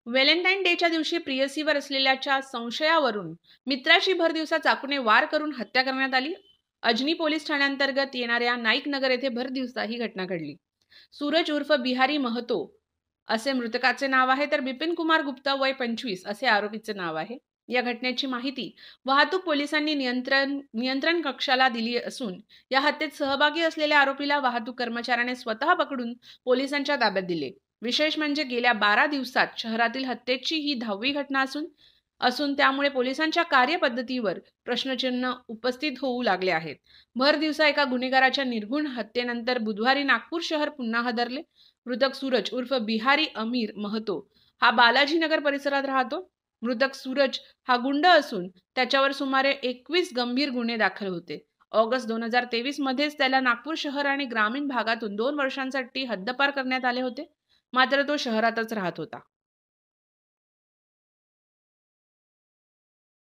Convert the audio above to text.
Valentine डेच्या दिवशी प्रेयसीवर असलेल्याच्या संशयावरून मित्राची भरदिवसा चाकूने वार करून हत्या करण्यात आली. अजनी पोलीस ठाण्याअंतर्गत येणाऱ्या नाईक नगर येथे भरदिवसा ही घटना घडली. सूरज उर्फ बिहारी महतो असे मृतकाचे नाव आहे, तर बिपिन कुमार गुप्ता वय 25 असे आरोपीचे नाव आहे. या घटनेची माहिती वाहतूक पोलिसांनी नियंत्रण कक्षाला दिली असून या हत्येत सहभागी असलेल्या आरोपीला वाहतूक कर्मचाऱ्याने स्वतः पकडून पोलिसांच्या ताब्यात दिले. विशेष म्हणजे गेल्या 12 दिवसात शहरातील हत्येची ही 10वी घटना असून त्यामुळे पोलिसांच्या कार्यपद्धतीवर प्रश्नचिन्ह उपस्थित होऊ लागले आहेत. भर दिवसा एका गुन्हेगाराच्या निर्घृण हत्येनंतर बुधवारी नागपूर शहर पुन्हा हादरले. मृतक सूरज उर्फ बिहारी अमीर महतो हा बालाजीनगर परिसरात राहतो. मृतक सूरज हा गुंड असून त्याच्यावर सुमारे 21 गंभीर गुन्हे दाखल होते. ऑगस्ट 2023 मध्येच त्याला नागपूर शहर आणि ग्रामीण भागातून 2 वर्षांसाठी हद्दपार करण्यात आले होते. मात्र तो शहरातच राहत होता.